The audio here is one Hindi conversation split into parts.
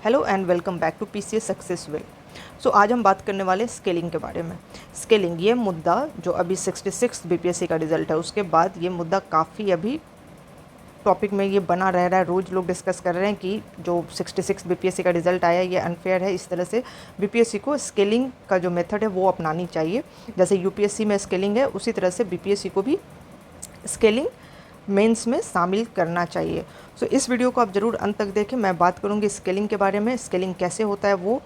Hello and welcome back to PCS success way. So आज हम बात करने वाले स्केलिंग के बारे में। स्केलिंग ये मुद्दा जो अभी 66 बीपीएससी का रिजल्ट है उसके बाद ये मुद्दा काफ़ी अभी टॉपिक में ये बना रह रहा है। रोज़ लोग डिस्कस कर रहे हैं कि जो 66 बीपीएससी का रिजल्ट आया ये अनफेयर है। इस तरह से बीपीएससी को स्केलिंग का जो मेथड है वो अपनानी चाहिए। जैसे यूपीएससी में स्केलिंग है उसी तरह से बीपीएससी को भी स्केलिंग मेंस में शामिल करना चाहिए। सो इस वीडियो को आप ज़रूर अंत तक देखें। मैं बात करूंगी स्केलिंग के बारे में, स्केलिंग कैसे होता है वो,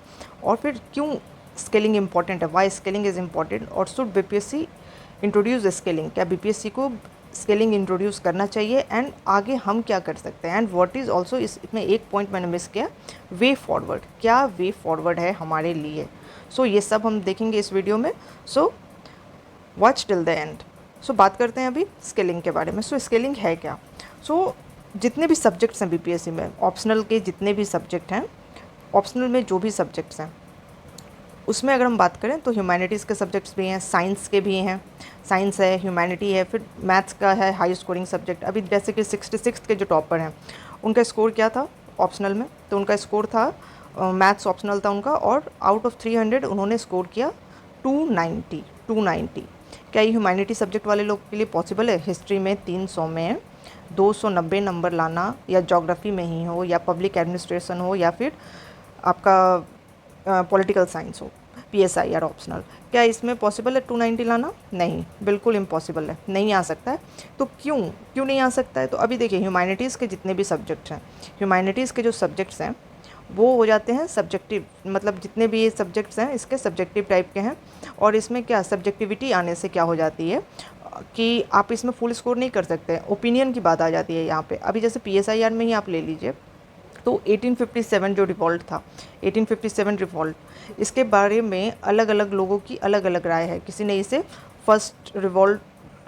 और फिर क्यों स्केलिंग इंपॉर्टेंट है, वाई स्केलिंग इज़ इम्पॉर्टेंट, और शुड बीपीएससी इंट्रोड्यूस स्केलिंग, क्या बीपीएससी को स्केलिंग इंट्रोड्यूस करना चाहिए, एंड आगे हम क्या कर सकते हैं, एंड व्हाट इज़ ऑल्सो इसमें एक पॉइंट मैंने मिस किया, वे फॉरवर्ड, क्या वे फॉरवर्ड है हमारे लिए। सो ये सब हम देखेंगे इस वीडियो में। So watch till the end. So बात करते हैं अभी स्केलिंग के बारे में। सो स्केलिंग है क्या। सो जितने भी सब्जेक्ट्स हैं बीपीएससी में, ऑप्शनल के जितने भी सब्जेक्ट हैं, ऑप्शनल में जो भी सब्जेक्ट्स हैं उसमें अगर हम बात करें तो ह्यूमैनिटीज़ के सब्जेक्ट्स भी हैं, साइंस के भी हैं, साइंस है, ह्यूमैनिटी है, फिर मैथ्स का है हाई स्कोरिंग सब्जेक्ट। अभी जैसे कि 66 के जो टॉपर हैं उनका स्कोर क्या था ऑप्शनल में, तो उनका स्कोर था मैथ्स ऑप्शनल था उनका, और आउट ऑफ 300 उन्होंने स्कोर किया 290। क्या ये ह्यूमैनिटी सब्जेक्ट वाले लोग के लिए पॉसिबल है? हिस्ट्री में 300 में 290 नंबर लाना, या ज्योग्राफी में ही हो, या पब्लिक एडमिनिस्ट्रेशन हो, या फिर आपका पॉलिटिकल साइंस हो, पीएसआई आर ऑप्शनल, क्या इसमें पॉसिबल है 290 लाना? नहीं, बिल्कुल इम्पॉसिबल है, नहीं आ सकता है। तो क्यों क्यों नहीं आ सकता है? तो अभी देखिए ह्यूमैनिटीज़ के जितने भी सब्जेक्ट्स हैं, ह्यूमैनिटीज़ के जो सब्जेक्ट्स हैं वो हो जाते हैं सब्जेक्टिव, मतलब जितने भी ये सब्जेक्ट्स हैं इसके सब्जेक्टिव टाइप के हैं। और इसमें क्या सब्जेक्टिविटी आने से क्या हो जाती है कि आप इसमें फुल स्कोर नहीं कर सकते, ओपिनियन की बात आ जाती है यहाँ पे। अभी जैसे पीएसआईआर में ही आप ले लीजिए, तो 1857 जो रिवॉल्ट था, 1857 रिवॉल्ट, इसके बारे में अलग अलग लोगों की अलग अलग राय है। किसी ने इसे फर्स्ट रिवॉल्ट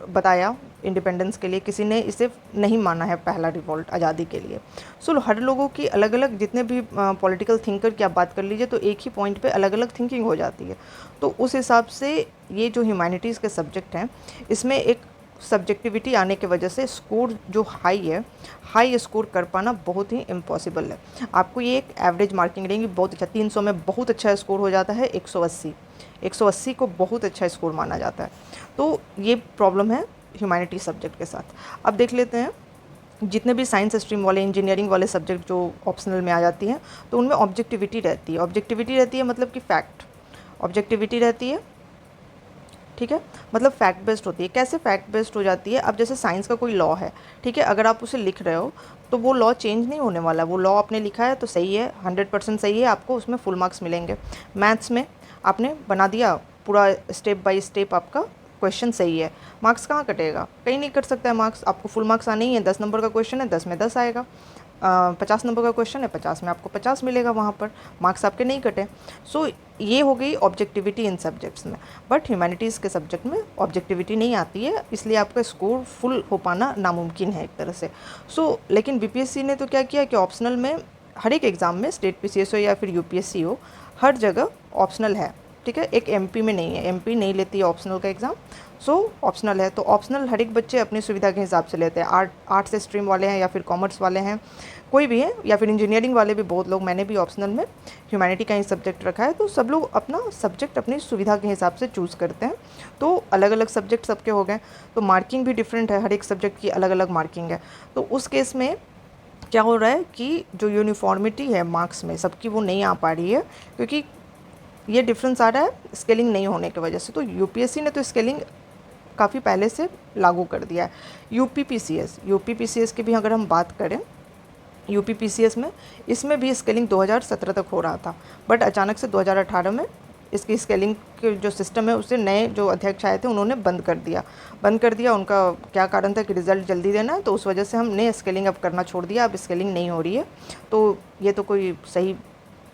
बताया इंडिपेंडेंस के लिए, किसी ने इसे नहीं माना है पहला रिवॉल्ट आज़ादी के लिए। सो हर लोगों की अलग अलग, जितने भी पॉलिटिकल थिंकर की आप बात कर लीजिए तो एक ही पॉइंट पे अलग अलग थिंकिंग हो जाती है। तो उस हिसाब से ये जो ह्यूमैनिटीज़ के सब्जेक्ट हैं इसमें एक सब्जेक्टिविटी आने की वजह से स्कोर जो हाई है, हाई स्कोर कर पाना बहुत ही इम्पॉसिबल है। आपको ये एक एवरेज मार्किंग रहेंगी, बहुत अच्छा, 300 में बहुत अच्छा स्कोर हो जाता है, 180 को बहुत अच्छा स्कोर माना जाता है। तो ये प्रॉब्लम है ह्यूमैनिटी सब्जेक्ट के साथ। अब देख लेते हैं जितने भी साइंस स्ट्रीम वाले, इंजीनियरिंग वाले सब्जेक्ट जो ऑप्शनल में आ जाती हैं, तो उनमें ऑब्जेक्टिविटी रहती है। ऑब्जेक्टिविटी रहती है मतलब कि फैक्ट, ऑब्जेक्टिविटी रहती है, ठीक है, मतलब फैक्ट बेस्ड होती है। कैसे फैक्ट बेस्ड हो जाती है? अब जैसे साइंस का कोई लॉ है, ठीक है, अगर आप उसे लिख रहे हो तो वो लॉ चेंज नहीं होने वाला। वो लॉ आपने लिखा है तो सही है, 100% सही है, आपको उसमें फुल मार्क्स मिलेंगे। मैथ्स में आपने बना दिया पूरा स्टेप बाय स्टेप, आपका क्वेश्चन सही है, मार्क्स कहाँ कटेगा? कहीं नहीं कट सकता है मार्क्स। आपको फुल मार्क्स आने ही है, 10 नंबर का क्वेश्चन है 10 में 10 आएगा, 50 नंबर का क्वेश्चन है 50 में आपको 50 मिलेगा, वहाँ पर मार्क्स आपके नहीं कटे। सो ये हो गई ऑब्जेक्टिविटी इन सब्जेक्ट्स में। बट ह्यूमैनिटीज़ के सब्जेक्ट में ऑब्जेक्टिविटी नहीं आती है, इसलिए आपका स्कोर फुल हो पाना नामुमकिन है एक तरह से। सो लेकिन बीपीएससी ने तो क्या किया कि ऑप्शनल में हर एक एग्ज़ाम में, स्टेट पीसीएस हो या फिर यूपीएससी हो, हर जगह ऑप्शनल है, ठीक है। एक एमपी में नहीं है, एमपी नहीं लेती है ऑप्शनल का एग्ज़ाम, सो ऑप्शनल है। तो ऑप्शनल हर एक बच्चे अपनी सुविधा के हिसाब से लेते हैं। आर्ट से स्ट्रीम वाले हैं या फिर कॉमर्स वाले हैं, कोई भी है, या फिर इंजीनियरिंग वाले भी बहुत लोग, मैंने भी ऑप्शनल में ह्यूमैनिटी का ही सब्जेक्ट रखा है। तो सब लोग अपना सब्जेक्ट अपनी सुविधा के हिसाब से चूज़ करते हैं। तो अलग अलग सब्जेक्ट सबके हो गए, तो मार्किंग भी डिफरेंट है, हर एक सब्जेक्ट की अलग अलग मार्किंग है। तो उस केस में क्या हो रहा है कि जो यूनिफॉर्मिटी है मार्क्स में सबकी, वो नहीं आ पा रही है, क्योंकि ये डिफरेंस आ रहा है स्केलिंग नहीं होने की वजह से। तो यूपीएससी ने तो स्केलिंग काफ़ी पहले से लागू कर दिया है। यूपी पीसीएस की भी अगर हम बात करें, यूपी पीसीएस में, इसमें भी स्केलिंग 2017 तक हो रहा था, बट अचानक से 2018 में इसकी स्केलिंग के जो सिस्टम है उसे नए जो अध्यक्ष आए थे उन्होंने बंद कर दिया। उनका क्या कारण था कि रिज़ल्ट जल्दी देना है, तो उस वजह से हमने स्केलिंग अब करना छोड़ दिया, अब स्केलिंग नहीं हो रही है। तो ये तो कोई सही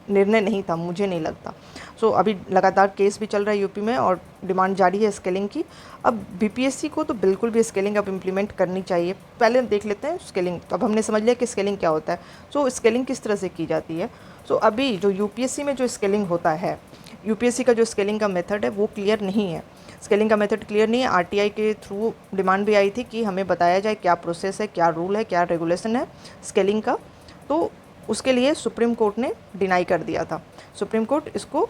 निर्णय नहीं था, मुझे नहीं लगता। सो अभी लगातार केस भी चल रहा है यूपी में और डिमांड जारी है स्केलिंग की। अब बीपीएससी को तो बिल्कुल भी स्केलिंग अब इम्प्लीमेंट करनी चाहिए। पहले देख लेते हैं स्केलिंग। तो अब हमने समझ लिया कि स्केलिंग क्या होता है। सो स्केलिंग किस तरह से की जाती है। सो अभी जो यूपीएससी में जो स्केलिंग होता है, यूपीएससी का जो स्केलिंग का मेथड है वो क्लियर नहीं है। स्केलिंग का मेथड क्लियर नहीं है। आरटीआई के थ्रू डिमांड भी आई थी कि हमें बताया जाए क्या प्रोसेस है, क्या रूल है, क्या रेगुलेशन है स्केलिंग का। तो उसके लिए सुप्रीम कोर्ट ने डिनाई कर दिया था। सुप्रीम कोर्ट इसको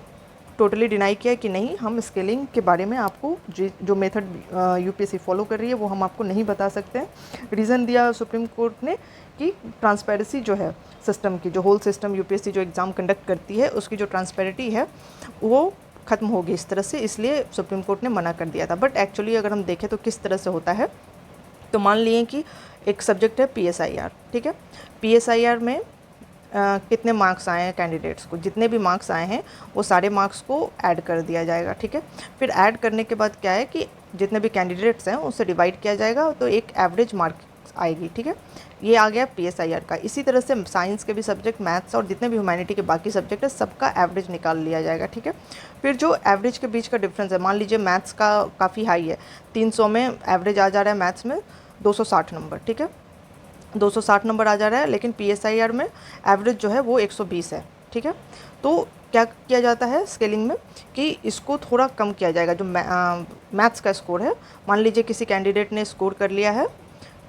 टोटली डिनाई किया कि नहीं, हम स्केलिंग के बारे में आपको जो मेथड यूपीएससी फॉलो कर रही है वो हम आपको नहीं बता सकते हैं। रीज़न दिया सुप्रीम कोर्ट ने कि ट्रांसपेरेंसी जो है सिस्टम की, जो होल सिस्टम यूपीएससी जो एग्ज़ाम कंडक्ट करती है उसकी जो ट्रांसपेरेंसी है वो ख़त्म होगी इस तरह से, इसलिए सुप्रीम कोर्ट ने मना कर दिया था। बट एक्चुअली अगर हम देखें तो किस तरह से होता है, तो मान लिए कि एक सब्जेक्ट है पीएसआईआर, ठीक है। पीएसआईआर में कितने मार्क्स आए हैं कैंडिडेट्स को, जितने भी मार्क्स आए हैं वो सारे मार्क्स को ऐड कर दिया जाएगा, ठीक है। फिर ऐड करने के बाद क्या है कि जितने भी कैंडिडेट्स हैं उससे डिवाइड किया जाएगा तो एक एवरेज मार्क्स आएगी, ठीक है। ये आ गया पीएसआईआर का। इसी तरह से साइंस के भी सब्जेक्ट, मैथ्स और जितने भी ह्यूमैनिटी के बाकी सब्जेक्ट है सबका एवरेज निकाल लिया जाएगा, ठीक है। फिर जो एवरेज के बीच का डिफरेंस है, मान लीजिए मैथ्स का काफ़ी हाई है, 300 में एवरेज आ जा रहा है मैथ्स में 260 नंबर, ठीक है, 260 नंबर आ जा रहा है, लेकिन पीएसआईआर में एवरेज जो है वो 120 है, ठीक है। तो क्या किया जाता है स्केलिंग में कि इसको थोड़ा कम किया जाएगा। जो मैथ्स का स्कोर है, मान लीजिए किसी कैंडिडेट ने स्कोर कर लिया है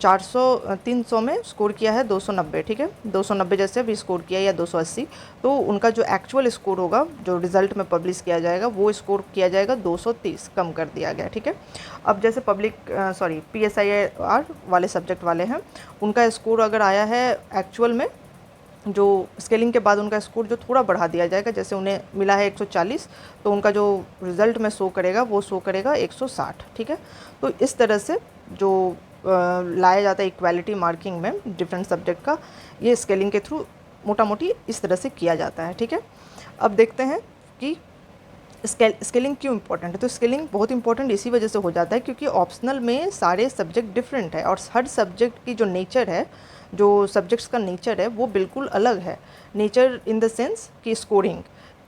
300 में स्कोर किया है 290, ठीक है, 290 जैसे भी स्कोर किया या 280, तो उनका जो एक्चुअल स्कोर होगा जो रिज़ल्ट में पब्लिश किया जाएगा वो स्कोर किया जाएगा 230, कम कर दिया गया, ठीक है। अब जैसे पीएसआईआर वाले सब्जेक्ट वाले हैं, उनका स्कोर अगर आया है एक्चुअल में, जो स्केलिंग के बाद उनका स्कोर जो थोड़ा बढ़ा दिया जाएगा, जैसे उन्हें मिला है 140 तो उनका जो रिज़ल्ट में शो करेगा वो शो करेगा 160, ठीक है। तो इस तरह से जो लाया जाता है इक्वालिटी मार्किंग में डिफरेंट सब्जेक्ट का, ये स्केलिंग के थ्रू मोटा मोटी इस तरह से किया जाता है, ठीक है। अब देखते हैं कि स्केलिंग क्यों इंपॉर्टेंट है। तो स्केलिंग बहुत इंपॉर्टेंट इसी वजह से हो जाता है क्योंकि ऑप्शनल में सारे सब्जेक्ट डिफरेंट है और हर सब्जेक्ट की जो नेचर है, जो सब्जेक्ट्स का नेचर है वो बिल्कुल अलग है। नेचर इन द सेंस कि स्कोरिंग,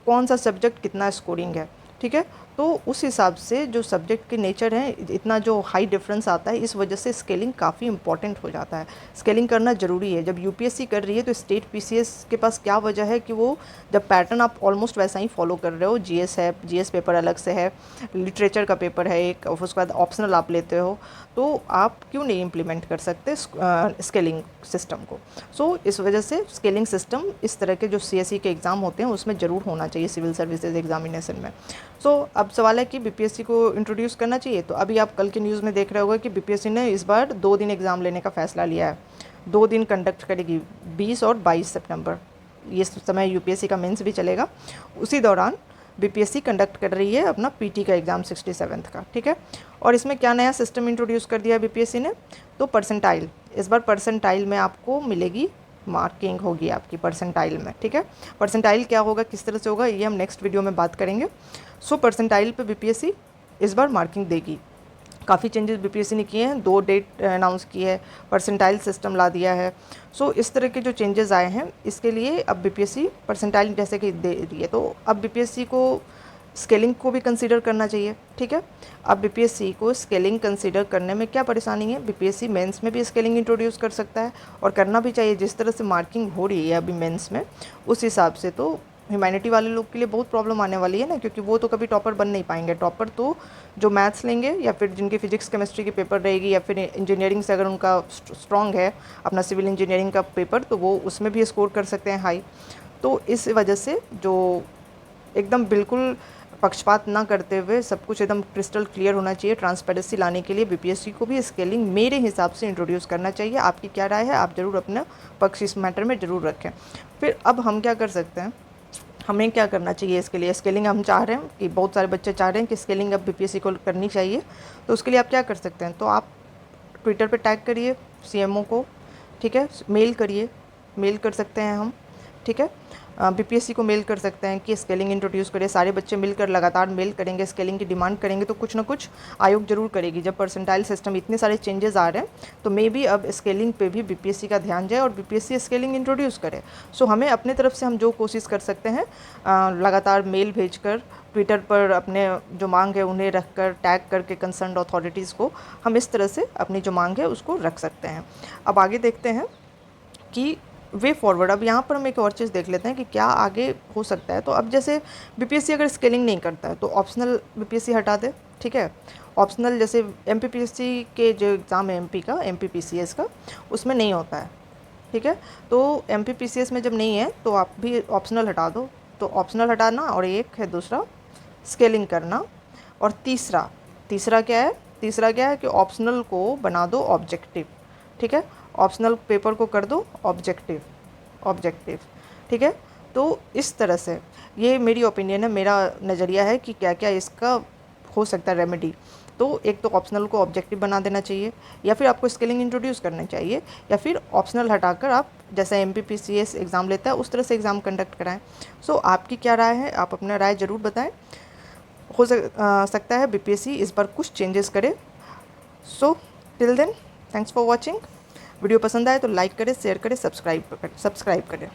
कौन सा सब्जेक्ट कितना स्कोरिंग है, ठीक है। तो उस हिसाब से जो सब्जेक्ट के नेचर है, इतना जो हाई डिफरेंस आता है, इस वजह से स्केलिंग काफ़ी इंपॉर्टेंट हो जाता है। स्केलिंग करना ज़रूरी है। जब यूपीएससी कर रही है तो स्टेट पीसीएस के पास क्या वजह है कि वो जब पैटर्न आप ऑलमोस्ट वैसा ही फॉलो कर रहे हो, जीएस है, जीएस पेपर अलग से है, लिटरेचर का पेपर है एक, और उसके बाद ऑप्शनल आप लेते हो, तो आप क्यों नहीं इम्प्लीमेंट कर सकते स्केलिंग सिस्टम को। सो इस वजह से स्केलिंग सिस्टम इस तरह के जो सीएसई के एग्ज़ाम होते हैं उसमें ज़रूर होना चाहिए सिविल सर्विसेज एग्जामिनेशन में। सो अब सवाल है कि बीपीएससी को इंट्रोड्यूस करना चाहिए। तो अभी आप कल के न्यूज़ में देख रहे होगा कि बीपीएससी ने इस बार 2 दिन एग्ज़ाम लेने का फ़ैसला लिया है। 2 दिन कंडक्ट करेगी, 20 और 22 सितंबर। ये समय यूपीएससी का मेंस भी चलेगा, उसी दौरान बीपीएससी कंडक्ट कर रही है अपना पीटी का एग्ज़ाम 67th का, ठीक है। और इसमें क्या नया सिस्टम इंट्रोड्यूस कर दिया बीपीएससी ने, तो परसेंटाइल। इस बार परसेंटाइल में आपको मिलेगी, मार्किंग होगी आपकी परसेंटाइल में, ठीक है। परसेंटाइल क्या होगा, किस तरह से होगा, ये हम नेक्स्ट वीडियो में बात करेंगे। सो परसेंटाइल पे बीपीएससी इस बार मार्किंग देगी। काफ़ी चेंजेस बीपीएससी ने किए हैं, 2 डेट अनाउंस की है, परसेंटाइल सिस्टम ला दिया है। सो इस तरह के जो चेंजेस आए हैं इसके लिए अब बीपीएससी परसेंटाइल जैसे कि दे रही है, तो अब बीपीएससी को स्केलिंग को भी कंसीडर करना चाहिए, ठीक है। अब बीपीएससी को स्केलिंग कंसीडर करने में क्या परेशानी है, बीपीएससी मेंस में भी स्केलिंग इंट्रोड्यूस कर सकता है और करना भी चाहिए। जिस तरह से मार्किंग हो रही है अभी मेंस में, उस हिसाब से तो ह्यूमैनिटी वाले लोग के लिए बहुत प्रॉब्लम आने वाली है ना, क्योंकि वो तो कभी टॉपर बन नहीं पाएंगे। टॉपर तो जो मैथ्स लेंगे या फिर जिनकी फिजिक्स केमिस्ट्री की पेपर रहेगी, या फिर इंजीनियरिंग से अगर उनका स्ट्रॉन्ग है अपना सिविल इंजीनियरिंग का पेपर, तो वो उसमें भी स्कोर कर सकते हैं हाई। तो इस वजह से जो एकदम बिल्कुल पक्षपात ना करते हुए सब कुछ एकदम क्रिस्टल क्लियर होना चाहिए, ट्रांसपेरेंसी लाने के लिए बीपीएससी को भी स्केलिंग मेरे हिसाब से इंट्रोड्यूस करना चाहिए। आपकी क्या राय है, आप ज़रूर अपना पक्ष इस मैटर में ज़रूर रखें। फिर अब हम क्या कर सकते हैं, हमें क्या करना चाहिए इसके लिए। स्केलिंग हम चाह रहे हैं कि बहुत सारे बच्चे चाह रहे हैं कि स्केलिंग अब बीपीएससी को करनी चाहिए, तो उसके लिए आप क्या कर सकते हैं, तो आप ट्विटर पे टैग करिए सीएमओ को, ठीक है, मेल करिए, मेल कर सकते हैं हम, ठीक है, बीपीएससी को मेल कर सकते हैं कि स्केलिंग इंट्रोड्यूस करें। सारे बच्चे मिलकर लगातार मेल करेंगे, स्केलिंग की डिमांड करेंगे, तो कुछ ना कुछ आयोग जरूर करेगी। जब परसेंटाइल सिस्टम इतने सारे चेंजेस आ रहे हैं तो मे बी अब स्केलिंग पे भी बीपीएससी का ध्यान जाए और बीपीएससी स्केलिंग इंट्रोड्यूस करे। सो हमें अपने तरफ से हम जो कोशिश कर सकते हैं, लगातार मेल भेजकर, ट्विटर पर अपने जो मांग है उन्हें रखकर, टैग करके कंसर्न अथॉरिटीज़ को, हम इस तरह से अपनी जो मांग है उसको रख सकते हैं। अब आगे देखते हैं कि वे फॉरवर्ड। अब यहाँ पर हम एक और चीज़ देख लेते हैं कि क्या आगे हो सकता है। तो अब जैसे बीपीएससी अगर स्केलिंग नहीं करता है तो ऑप्शनल बीपीएससी हटा दे, ठीक है। ऑप्शनल जैसे एमपीपीएससी के जो एग्ज़ाम है एमपी का, एमपीपीसीएस का, उसमें नहीं होता है, ठीक है। तो MPPCS में जब नहीं है तो आप भी ऑप्शनल हटा दो, तो ऑप्शनल हटाना, और एक है दूसरा स्केलिंग करना। और तीसरा तीसरा क्या है, तीसरा क्या है कि ऑप्शनल को बना दो ऑब्जेक्टिव। ठीक है, ऑप्शनल पेपर को कर दो ऑब्जेक्टिव, ऑब्जेक्टिव। ठीक है, तो इस तरह से ये मेरी ओपिनियन है, मेरा नज़रिया है कि क्या क्या इसका हो सकता है रेमेडी। तो एक तो ऑप्शनल को ऑब्जेक्टिव बना देना चाहिए, या फिर आपको स्केलिंग इंट्रोड्यूस करना चाहिए, या फिर ऑप्शनल हटाकर आप जैसा MPPCS एग्ज़ाम लेता है उस तरह से एग्ज़ाम कंडक्ट कराएं। सो आपकी क्या राय है, आप अपना राय ज़रूर बताएं। हो सकता है BPSC इस बार कुछ चेंजेस करे। So till then, thanks for watching. Video पसंद आए तो लाइक करें, शेयर करें, सब्सक्राइब करें।